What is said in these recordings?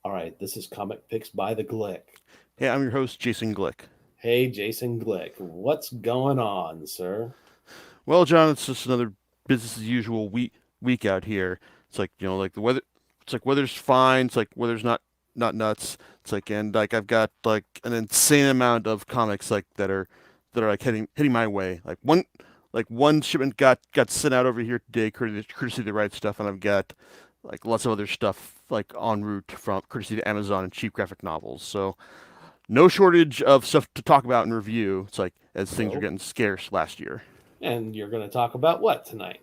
All right, this is Comic Picks by the Glick. Hey, I'm your host, Jason Glick. Hey, Jason Glick, what's going on, sir? Well, John, it's just another business as usual week out here. It's like like the weather. It's like weather's fine. It's like weather's not nuts. It's like and like I've got like an insane amount of comics that are like hitting my way. Like one shipment got sent out over here today, courtesy of the right stuff, and I've got like lots of other stuff like en route from courtesy to Amazon and cheap graphic novels. So no shortage of stuff to talk about and review. It's like as things were Oh, getting scarce last year. and you're going to talk about what tonight?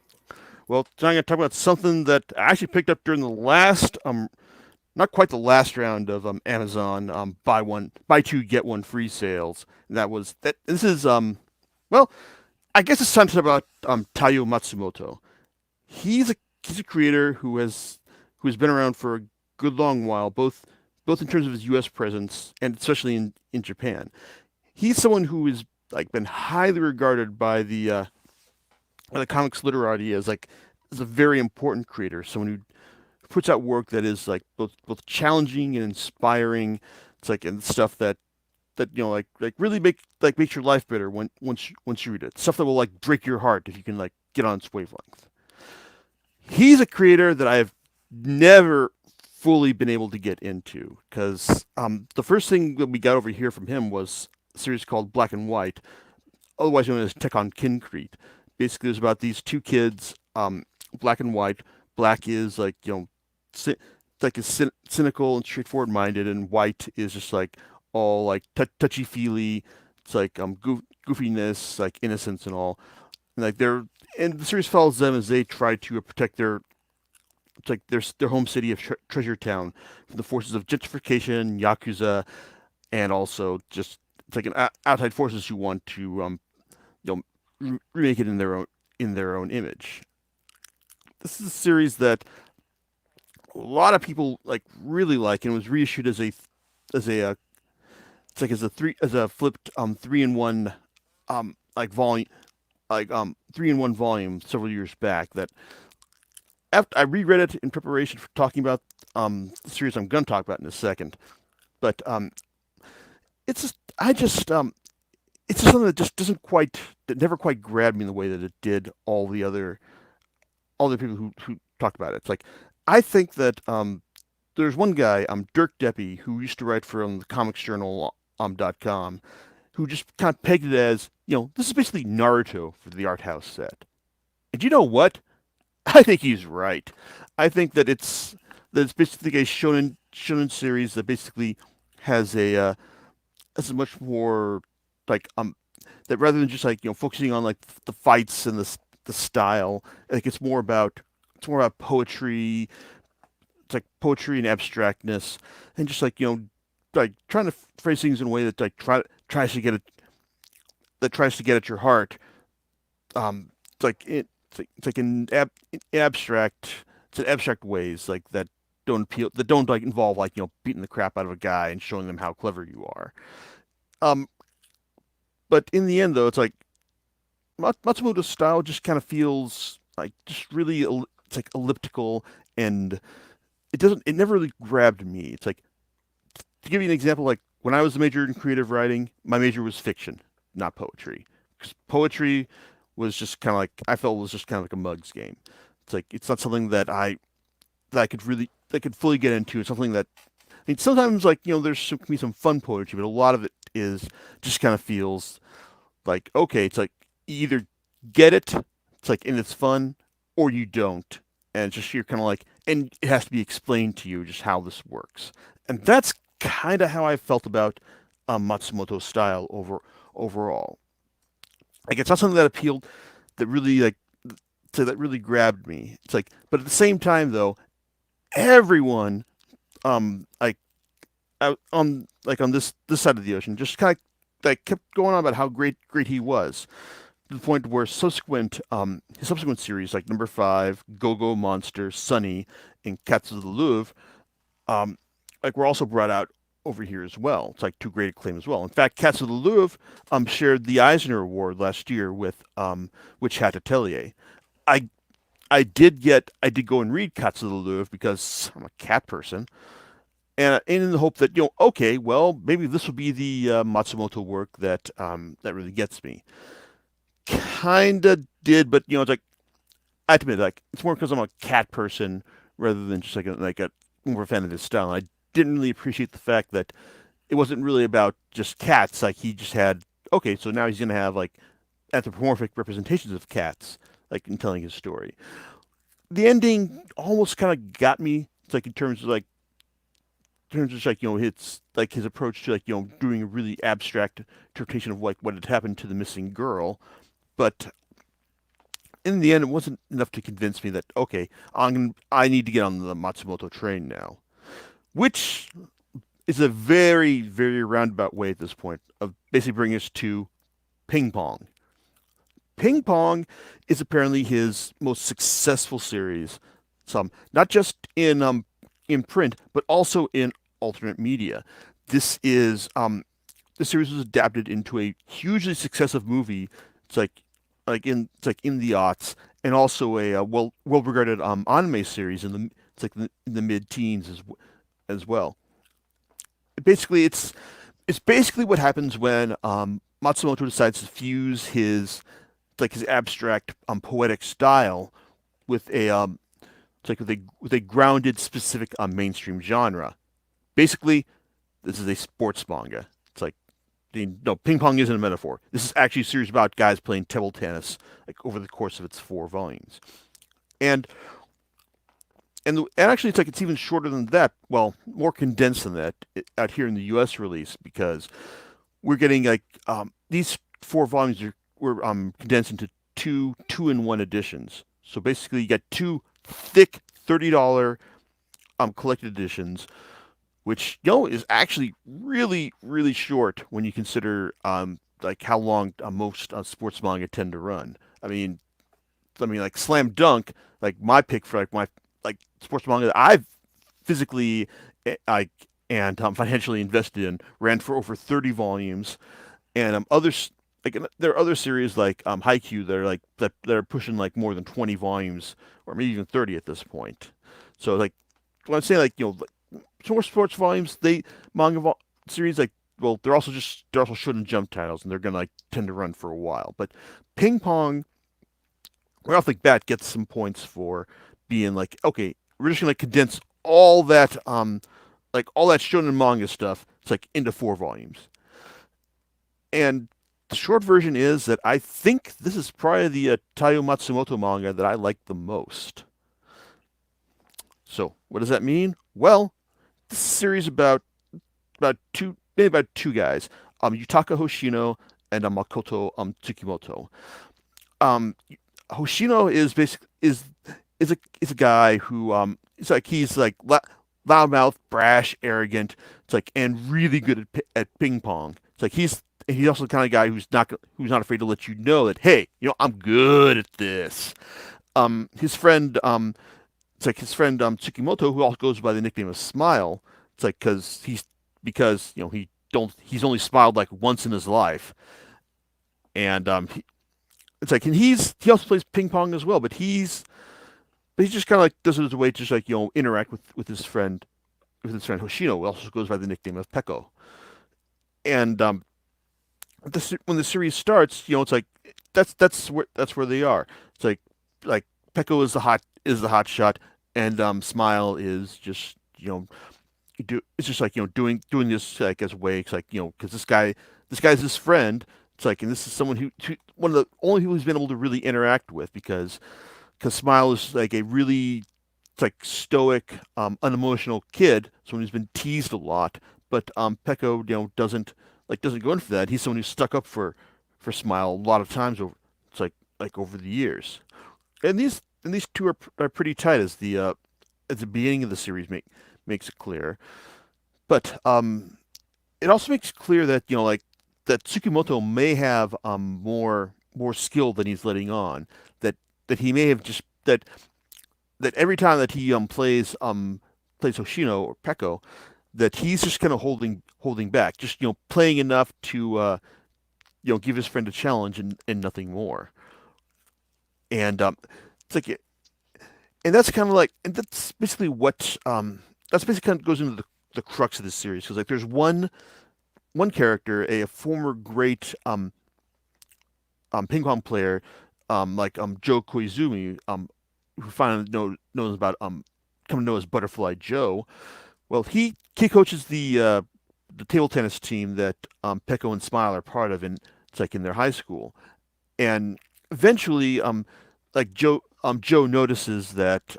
Well, tonight I'm going to talk about something that I actually picked up during the last, not quite the last round of Amazon buy two get one free sales. And that was that. This is well, I guess it's time to talk about Taiyo Matsumoto. He's a he's a creator who has been around for a good long while, both in terms of his U.S. presence and especially in Japan. He's someone who has like been highly regarded by the comics literati as a very important creator, someone who puts out work that is like both challenging and inspiring. It's like and stuff that like really makes your life better once you read it. Stuff that will like break your heart if you can like get on its wavelength. He's a creator that I've never fully been able to get into because the first thing that we got over here from him was a series called Black and White, otherwise known as Tech on Kincrete. Basically, it's about these two kids, Black and White. Black is like cynical and straightforward minded, and White is just like all like touchy feely. It's like goofiness, like innocence and all. And like they're and the series follows them as they try to protect their home city of Treasure Town from the forces of gentrification, yakuza, and also just it's like an outside forces who want to remake it in their own image. This is a series that a lot of people like really like and was reissued as a it's like as a flipped 3-in-1 like volume like 3-in-1 volume several years back that after I reread it in preparation for talking about the series I'm going to talk about in a second. But it's just I just it's just something that just doesn't quite that never quite grabbed me in the way that it did all the people who talked about it. It's like I think that there's one guy, Dirk Deppy, who used to write for the Comics Journal .com, who just kind of pegged it as this is basically Naruto for the art house set. And you know what? I think he's right. I think that it's basically a shonen series that basically has has a much more like that rather than just like focusing on like the fights and the style. Like it's more about poetry. It's like poetry and abstractness, and just like like trying to phrase things in a way that like tries to get it that tries to get at your heart. It's like it's like in abstract. It's in abstract ways like that don't like involve like beating the crap out of a guy and showing them how clever you are. Um, but in the end though, it's like Matsumoto's style just kind of feels like just really it's like elliptical and it never really grabbed me. It's like to give you an example, like when I was a major in creative writing, my major was fiction, not poetry. Because poetry was just kind of like I felt was just kind of like a mugs game. It's like it's not something that I could really that I could fully get into. It's something that I mean sometimes like there's some, can be some fun poetry, but a lot of it is just kind of feels like okay, it's like you either get it, it's like and it's fun, or you don't, and it's just you're kind of like, and it has to be explained to you just how this works, and that's kind of how I felt about Matsumoto's style overall. Like it's not something that appealed, that really like that really grabbed me. It's like, but at the same time though, everyone like out on this side of the ocean just kind of like kept going on about how great he was to the point where subsequent his subsequent series like number five, Go Go Monster, Sunny, and Cats of the Louvre, um, like were also brought out over here as well. It's like two great acclaim as well. In fact, Cats of the Louvre shared the Eisner Award last year with Witch Hat Atelier. I I did go and read Cats of the Louvre because I'm a cat person, and in the hope that okay, well, maybe this will be the Matsumoto work that that really gets me. Kinda did, but it's like I have to admit, like it's more because I'm a cat person rather than just like a more a fan of his style. I didn't really appreciate the fact that it wasn't really about just cats. Like he just had okay, so now he's gonna have like anthropomorphic representations of cats, like in telling his story. The ending almost kind of got me. It's like in terms of like it's like his approach to like doing a really abstract interpretation of like what had happened to the missing girl, but in the end, it wasn't enough to convince me that okay, I need to get on the Matsumoto train now, which is a very roundabout way at this point of basically bringing us to Ping Pong. Ping Pong is apparently his most successful series, some not just in print but also in alternate media. This is the series was adapted into a hugely successive movie. It's like in the aughts, and also a well regarded anime series in the it's like in the mid teens as well. Basically, it's basically what happens when Matsumoto decides to fuse his like his abstract poetic style with a it's like with a grounded specific mainstream genre. Basically, this is a sports manga. It's like no, ping pong isn't a metaphor. This is actually a series about guys playing table tennis like over the course of its 4 volumes. And and actually it's like it's even shorter than that. Well, more condensed than that out here in the U.S. release because we're getting like these 4 volumes were condensed into two-in-one editions. So basically, you get two thick $30 collected editions, which is actually really short when you consider like how long most sports manga tend to run. I mean like Slam Dunk, like my pick for like my like sports manga that I've physically like and financially invested in ran for over 30 volumes, and others like there are other series like Haikyuu that are like that are pushing like more than 20 volumes or maybe even 30 at this point. So like when I'm saying like like, more sports volumes, they series like well they're also Shonen Jump titles and they're gonna like tend to run for a while. But Ping Pong right off the bat gets some points for being like okay we're just gonna condense all that shonen manga stuff it's like into 4 volumes. And the short version is that I think this is probably the Taiyo Matsumoto manga that I like the most. So what does that mean? Well, this is a series about two guys, Yutaka Hoshino and Makoto Tsukimoto. Um, Hoshino is basic is a guy who he's like loudmouth, brash, arrogant. It's like and really good at ping pong. It's like he's also the kind of guy who's not afraid to let you know that hey, I'm good at this. His friend it's like his friend Tsukimoto, who also goes by the nickname of Smile. It's like because he's only smiled like once in his life, and it's like and he also plays ping pong as well, but he just kind of like does it as a way to just like interact with his friend Hoshino, who also goes by the nickname of Peko. And when the series starts, it's like that's where they are. It's like Peko is the hot shot, and Smile is just it's just like doing this like as a way. It's like because this guy's his friend. It's like and this is someone who one of the only people he's been able to really interact with because Smile is like a really it's like stoic, unemotional kid, someone who's been teased a lot. But Pecco, doesn't go in for that. He's someone who's stuck up for Smile a lot of times over it's like over the years. And these two are pretty tight as the beginning of the series makes it clear. But it also makes clear that that Tsukimoto may have more skill than he's letting on. That he may have just that every time that he plays Hoshino or Peko, that he's just kind of holding back, just playing enough to give his friend a challenge and nothing more. And it's like and that's kind of like and that's basically what that's basically kind of goes into the crux of this series because like there's one character, a former great ping pong player, Joe Koizumi, who finally knows about come to know as Butterfly Joe. Well, he coaches the table tennis team that Pecco and Smile are part of, and it's like in their high school. And eventually, Joe notices that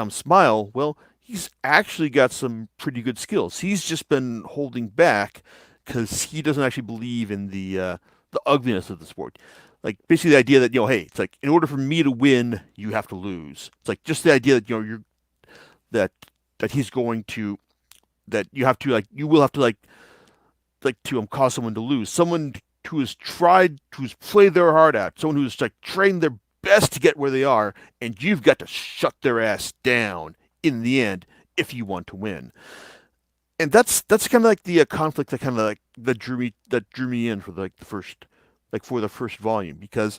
Smile, well, he's actually got some pretty good skills. He's just been holding back because he doesn't actually believe in the ugliness of the sport. Like basically the idea that hey, it's like in order for me to win, you have to lose. It's like just the idea that you're that that he's going to that you have to you will have to to cause someone to lose. Someone who has tried, who's played their heart out, someone who's like trained their best to get where they are, and you've got to shut their ass down in the end if you want to win. And that's kind of like the conflict that kind of like that drew me in for the first for the first volume because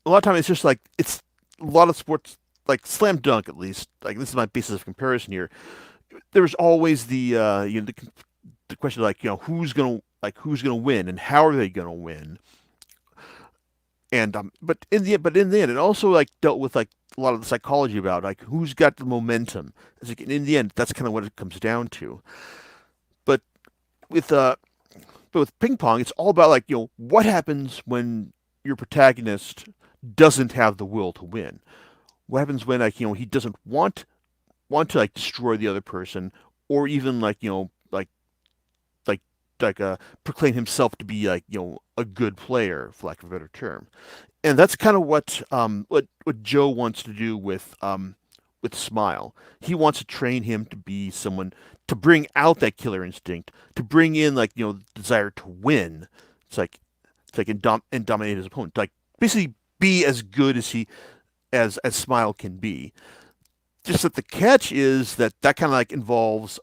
a lot of time it's just like it's a lot of sports like slam dunk at least like this is my basis of comparison here. There's always the question of who's gonna win and how are they gonna win. And but in the end, it also like dealt with like a lot of the psychology about like who's got the momentum. It's like in the end, that's kind of what it comes down to. But with but with ping pong, it's all about what happens when your protagonist doesn't have the will to win. What happens when he doesn't want to like destroy the other person or even like proclaim himself to be a good player for lack of a better term. And that's kind of what Joe wants to do with Smile. He wants to train him to be someone to bring out that killer instinct, to bring in desire to win. And dominate his opponent. Like basically be as good as he as Smile can be. Just that the catch is that kind of involves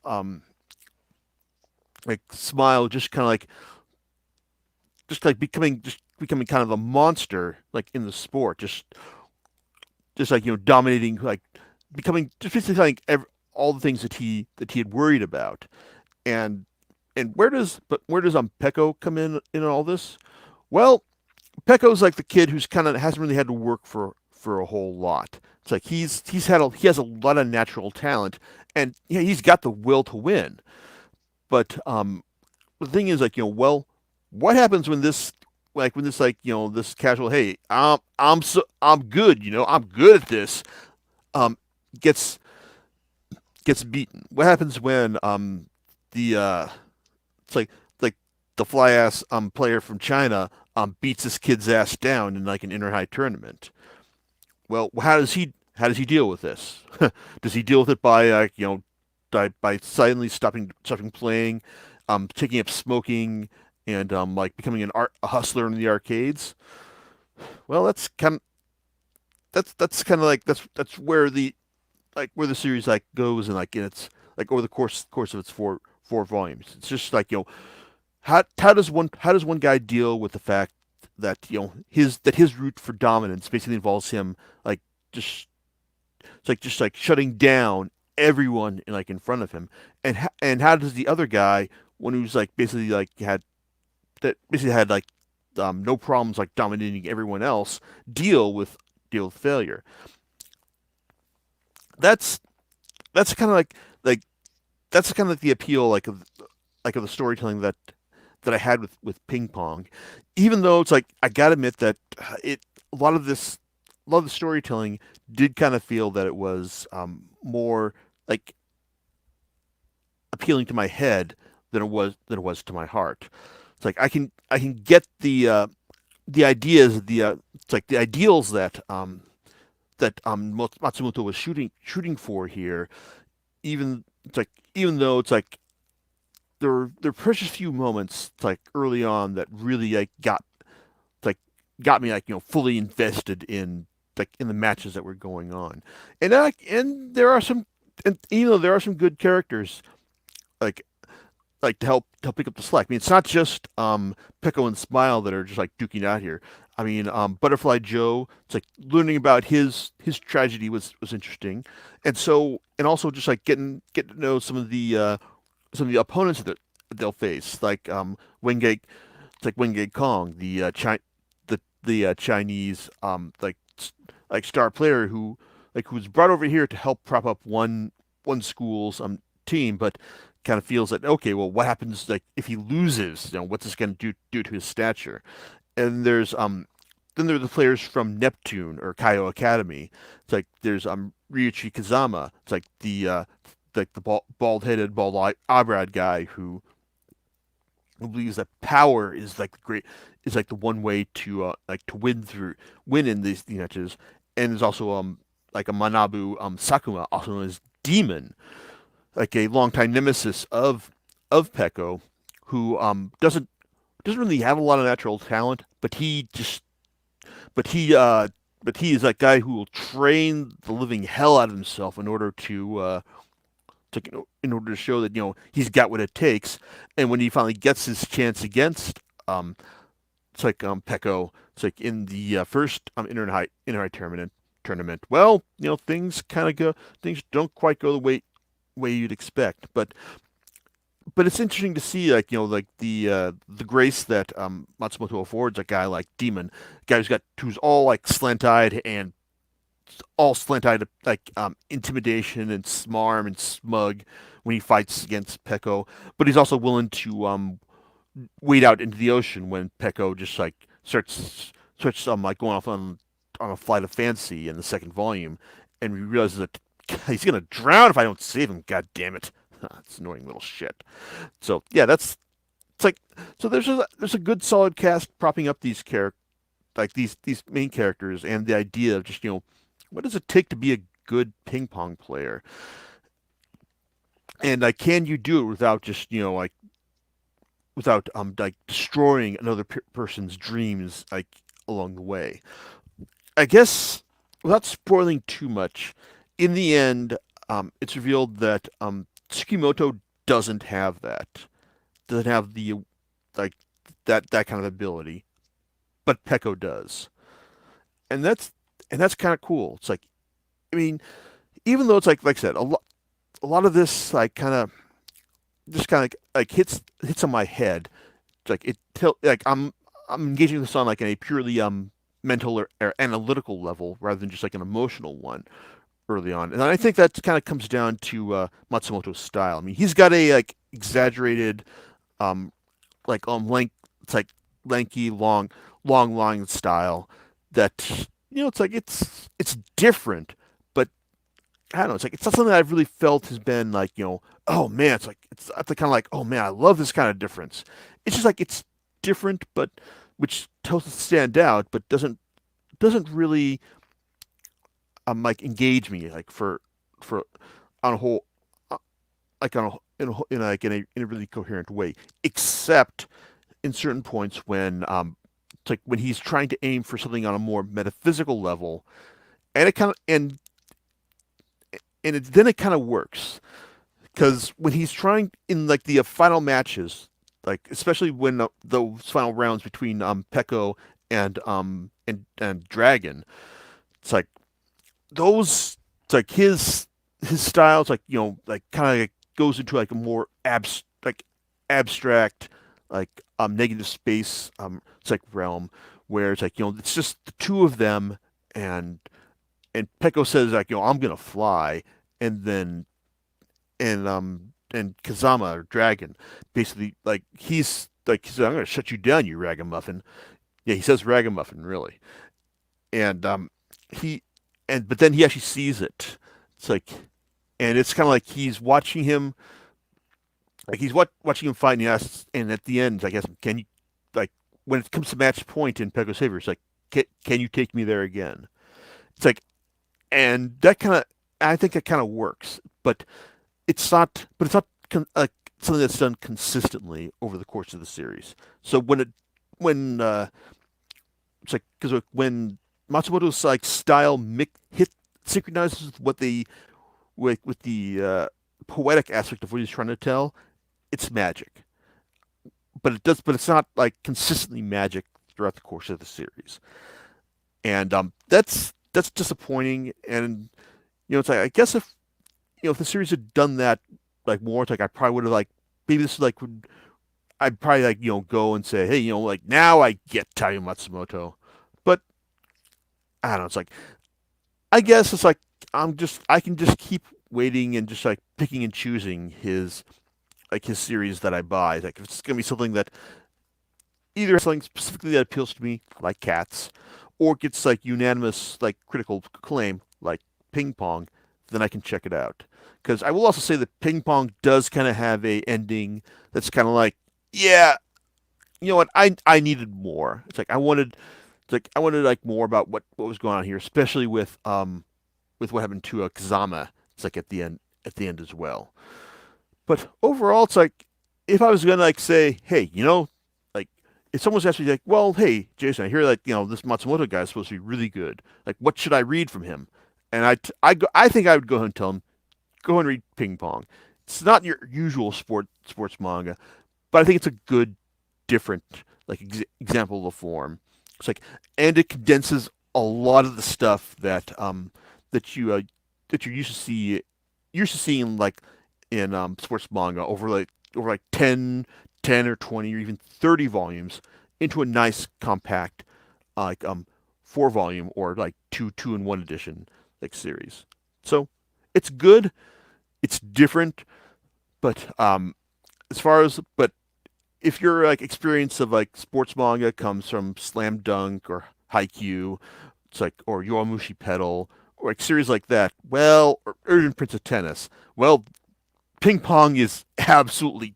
Smile just kind of becoming kind of a monster in the sport, just dominating becoming just basically all the things that he had worried about. And where does Pecco come in all this? Well, Pecco's like the kid who's kind of hasn't really had to work for a whole lot. It's like he has a lot of natural talent, and he's got the will to win. But the thing is, well, what happens when this casual, hey, I'm good, I'm good at this, um, gets beaten. What happens when the it's like the fly ass player from China beats this kid's ass down in an inter high tournament? Well, how does he deal with this? Does he deal with it by by suddenly stopping playing, taking up smoking, and becoming a hustler in the arcades? Well, that's kind of that's where the series goes, and in its over the course of its four volumes. It's just how does one guy deal with the fact that his route for dominance basically involves him just just shutting down everyone in front of him, and how does the other guy, one who's basically had no problems dominating everyone else, deal with failure? That's that's kind of that's kind of the appeal of the storytelling that I had with ping pong. Even though it's I gotta admit that it a lot of this a lot of the storytelling did kind of feel that it was more appealing to my head than it was to my heart. It's I can get the ideas it's the ideals that Matsumoto was shooting for here. Even though there are precious few moments early on that really like got me fully invested in the matches that were going on. And there are some, and there are some good characters like to help pick up the slack. I mean, it's not just Pecco and Smile that are just duking out here. I mean, Butterfly Joe. It's like learning about his tragedy was interesting, and also just like getting to know some of the opponents that they'll face, like Wenge. It's like Wenge Kong, the Chinese like star player who's brought over here to help prop up one school's team, but kind of feels that okay, well, what happens like if he loses? What's this going to do to his stature? And then there are the players from Neptune or Kaio Academy. It's like there's Ryuichi Kazama. It's like the bald-headed, bald-eyed guy who believes that power is like the great is like the one way to like to win in these matches. And there's also like a Manabu Sakuma, also known as Demon, like a longtime nemesis of Peko, who doesn't really have a lot of natural talent, but he uh but he is that guy who will train the living hell out of himself in order to show that he's got what it takes. And when he finally gets his chance against it's like Peko, it's like in the first inner high tournament. Well, things don't quite go the way you'd expect, but it's interesting to see like like the grace that Matsumoto affords a guy like Demon, a guy who's all like slant-eyed and all slant-eyed like intimidation and smarm and smug when he fights against Peko, but he's also willing to wade out into the ocean when Peko just like starts like going off on a flight of fancy in the second volume, and we realize that he's gonna drown if I don't save him. God damn it! It's annoying little shit. So yeah, that's it's like so there's a good solid cast propping up these main characters and the idea of just what does it take to be a good ping pong player, and like can you do it without just like without like destroying another person's dreams like along the way. I guess without spoiling too much, in the end, it's revealed that Tsukimoto doesn't have doesn't have the like that kind of ability, but Peko does, and that's kind of cool. It's like, I mean, even though it's like I said, a lot of this like kind of just kind of like hits on my head. It's like like I'm engaging this on like a purely mental or analytical level rather than just like an emotional one early on. And I think that kind of comes down to Matsumoto's style. I mean, he's got a like exaggerated, um, it's like lanky, long line style that it's like it's different, but I don't know. It's like it's not something that I've really felt has been like oh man, it's kind of like oh man, I love this kind of difference. It's just like it's different, but which tells it to stand out, but doesn't really like engage me like for on a whole like on a like in a really coherent way, except in certain points when it's like when he's trying to aim for something on a more metaphysical level, and it kind of then it kind of works because when he's trying in like the final matches, like especially when those final rounds between Peko and Dragon, it's like those it's like his style. It's like like kind of like goes into like a more abstract like negative space it's like realm where it's like it's just the two of them and Peko says like I'm gonna fly, and then and Kazama or Dragon basically he said I'm gonna shut you down, you ragamuffin. Yeah, he says ragamuffin really, and he but then he actually sees it. It's like and it's kind of like he's watching him like watching him fight, and he asks, and at the end I guess can you like when it comes to match point in Peko's favor, it's like can you take me there again? It's like and that kind of I think that kind of works, but it's not like something that's done consistently over the course of the series. So when it's like because when Matsumoto's like style hit synchronizes with what the with the poetic aspect of what he's trying to tell, it's magic. But it's not like consistently magic throughout the course of the series, and that's disappointing. And it's like I guess if the series had done that like more, it's like I probably would have like maybe this like would I'd probably like go and say, hey, like now I get Taiyo Matsumoto, but I don't know. It's like I guess it's like I can just keep waiting and just like picking and choosing his series that I buy. Like if it's gonna be something that either something specifically that appeals to me, like Cats, or gets like unanimous like critical acclaim, like Ping Pong, then I can check it out. Because I will also say that Ping Pong does kind of have a ending that's kind of like, yeah, you know what, I needed more. It's like I wanted like more about what was going on here, especially with what happened to Kazama. It's like at the end as well. But overall, it's like if I was gonna like say, hey, like if someone's actually like, well, hey, Jason, I hear that this Matsumoto guy is supposed to be really good. Like, what should I read from him? And I think I would go ahead and tell him, go and read Ping Pong. It's not your usual sports manga, but I think it's a good, different like example of the form. It's like, and it condenses a lot of the stuff that you that you're used to seeing like in sports manga over like 10 or 20 or even 30 volumes into a nice compact like 4 volume or like two in one edition like series. So it's good, it's different, but as far as but if your like experience of like sports manga comes from Slam Dunk or Haikyuu, it's like or Yowamushi Pedal or like series like that, well, or even Prince of Tennis, well, Ping Pong is absolutely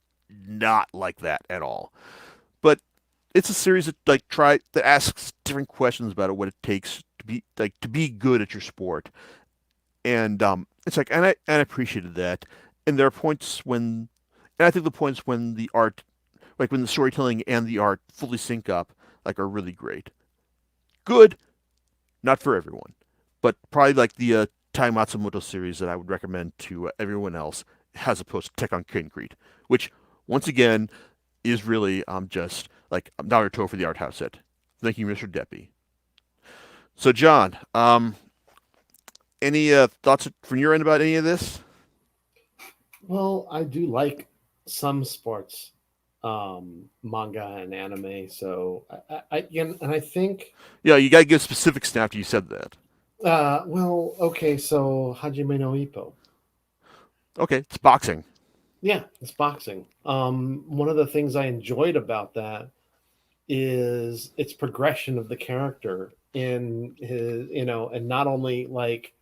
not like that at all. But it's a series that asks different questions about what it takes to be good at your sport, and it's like and I appreciated that. And there are points when, and I think the points when the art, like when the storytelling and the art fully sync up, like are really great. Good, not for everyone, but probably like the Tai Matsumoto series that I would recommend to everyone else as opposed to Tech on Concrete, which once again is really just like Naruto for the art house set. Thank you, Mr. Deppy. So, John, any thoughts from your end about any of this? Well, I do like some sports manga and anime, so and I think Yeah, you gotta give specifics now after you said that. well, okay, so Hajime no Ippo. Okay, it's boxing. Yeah, it's boxing. One of the things I enjoyed about that is its progression of the character in his, and not only like,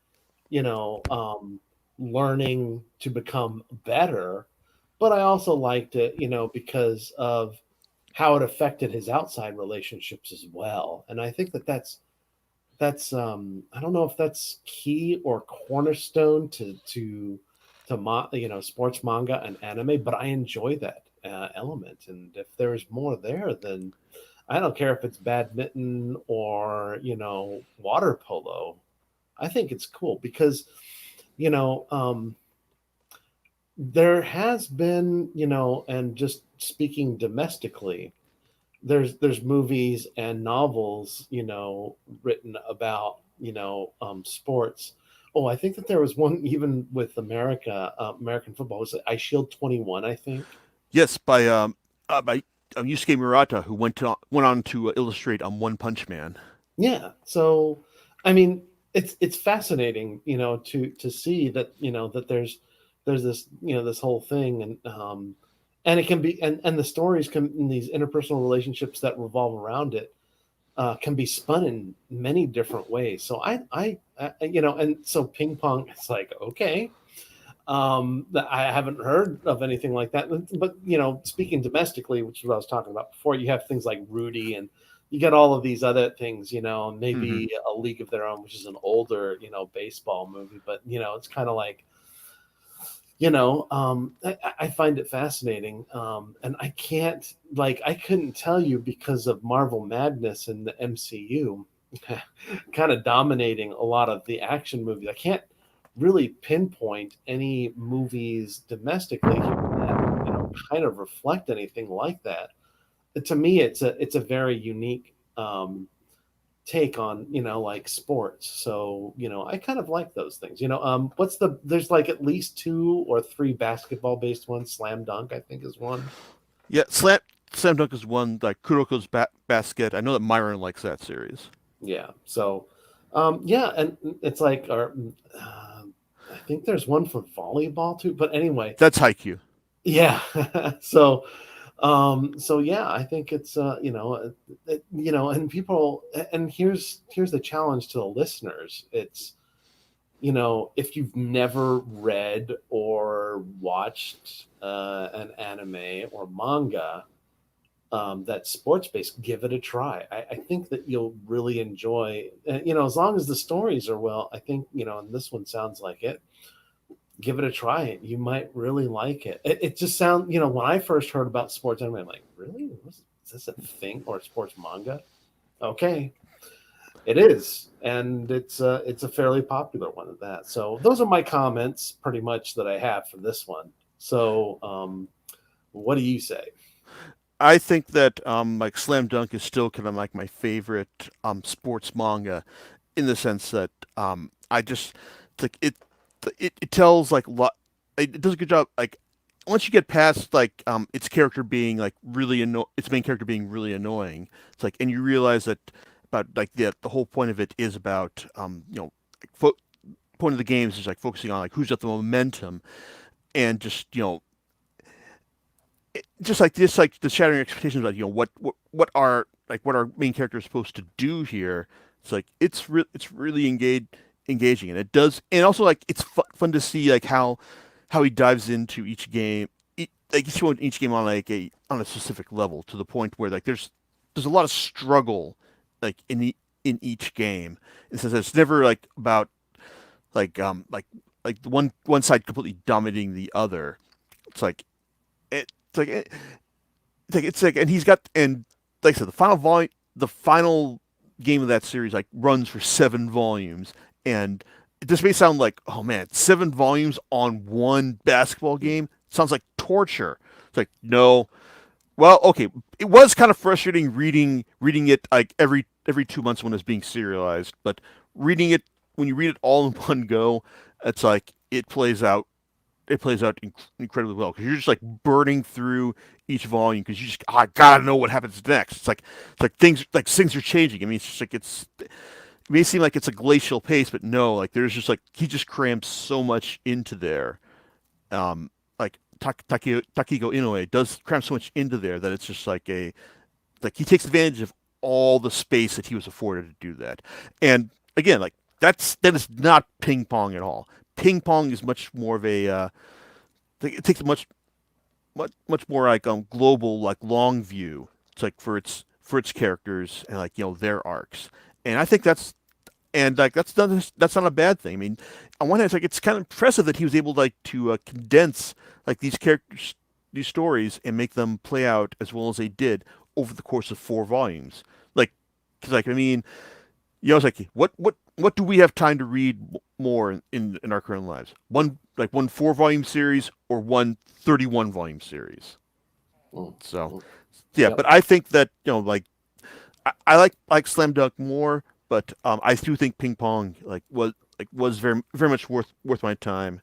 you know, um, learning to become better, but I also liked it, because of how it affected his outside relationships as well. And I think that that's I don't know if that's key or cornerstone to sports manga and anime, but I enjoy that element. And if there's more there, then I don't care if it's badminton or water polo. I think it's cool because you know there has been, and just speaking domestically, there's movies and novels, written about sports. Oh, I think that there was one even with American football. Was it I Shield 21? I think. Yes, by Yusuke Murata, who went on to illustrate One Punch Man. Yeah. So, I mean, it's fascinating, to see that that there's this this whole thing, and it can be, and the stories can, and these interpersonal relationships that revolve around it can be spun in many different ways. So and so ping pong, it's like, okay, I haven't heard of anything like that. But speaking domestically, which is what I was talking about before, you have things like Rudy, and you get all of these other things, Mm-hmm. maybe A League of Their Own, which is an older, baseball movie, but it's kind of like, I find it fascinating, and I couldn't tell you because of Marvel Madness and the MCU kind of dominating a lot of the action movies. I can't really pinpoint any movies domestically here that kind of reflect anything like that. To me, it's a very unique um, take on, like sports. So, I kind of like those things. There's like at least two or three basketball based ones. Slam Dunk, I think, is one. Yeah, Slam Dunk is one, like Kuroko's Basket. I know that Myron likes that series. Yeah. So, yeah, and it's like, I think there's one for volleyball too. But anyway, That's Haikyuu. yeah. So yeah, I think it's and people, and here's the challenge to the listeners. It's, if you've never read or watched an anime or manga that's sports based, give it a try. I think that you'll really enjoy, as long as the stories are well. I think, and this one sounds like it. Give it a try. You might really like it. It just sounds, when I first heard about sports anime, I'm like, really? Is this a thing, or sports manga? Okay, it is, and it's a fairly popular one at that. So those are my comments, pretty much, that I have for this one. So, what do you say? I think that like Slam Dunk is still kind of like my favorite sports manga, in the sense that I just it's like it tells like lot. It does a good job. Like once you get past like its character being like its main character being really annoying. It's like, and you realize that about like the whole point of it is about like, point of the games is like focusing on like who's got the momentum, and just just like the shattering expectations about what our main character is supposed to do here. It's like it's really engaging, and it does, and also like it's fun to see like how he dives into each game, like each game on like a specific level, to the point where like there's a lot of struggle like in each game. It's never like about like the one side completely dominating the other. It's like it's like and he's got, and like I said, the final game of that series like runs for 7 volumes, and this may sound like, oh man, 7 volumes on one basketball game sounds like torture. It's like, no, well, okay, it was kind of frustrating reading it like every 2 months when it's being serialized, but reading it when you read it all in one go, it's like it plays out incredibly well, because you're just like burning through each volume, because you just, oh, I gotta know what happens next. It's like things are changing. I mean, it's just like it may seem like it's a glacial pace, but no, like there's just like he just cramps so much into there. Like Takigo Inoue does cram so much into there that it's just like he takes advantage of all the space that he was afforded to do that. And again, like that is not ping pong at all. Ping pong is much more of a it takes a much more like global, like long view. It's like for its characters and like their arcs. And I think that's not a bad thing. I mean, on one hand, it's like it's kind of impressive that he was able like to condense like these characters, these stories, and make them play out as well as they did over the course of 4 volumes. Like, because like I mean, it's like what do we have time to read more in our current lives? One 4 volume series, or one 31 volume series. Mm, So mm, yeah, yep. but I think that like I like Slam Dunk more, but I do think Ping Pong was very much worth my time.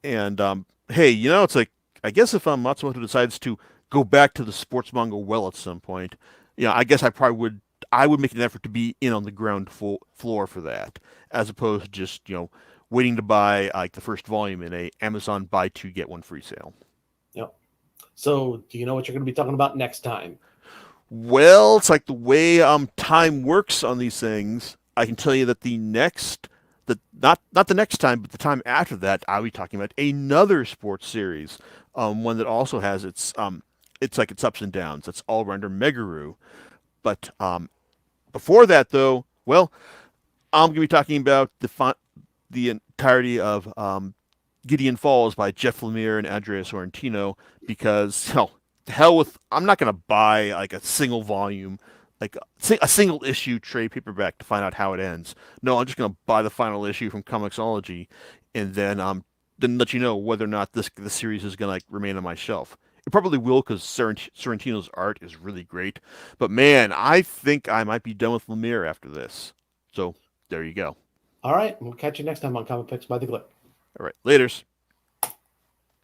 And hey, it's like, I guess if Matsumoto decides to go back to the sports manga well at some point, I guess I would make an effort to be in on the floor for that, as opposed to just waiting to buy like the first volume in a Amazon buy two get one free sale. Yep. So, do you know what you're going to be talking about next time? Well, it's like the way time works on these things. I can tell you that not the next time, but the time after that, I'll be talking about another sports series, one that also has it's like its ups and downs. That's all under Megaru. But before that, though, well, I'm going to be talking about the entirety of Gideon Falls by Jeff Lemire and Andrea Sorrentino, because hell with, I'm not going to buy like a single volume, like a single issue trade paperback to find out how it ends. No, I'm just going to buy the final issue from Comixology, and then let you know whether or not this series is going to like remain on my shelf. It probably will because Sorrentino's art is really great. But man, I think I might be done with Lemire after this. So there you go. All right, we'll catch you next time on Comic Picks by the Glick. All right, laters.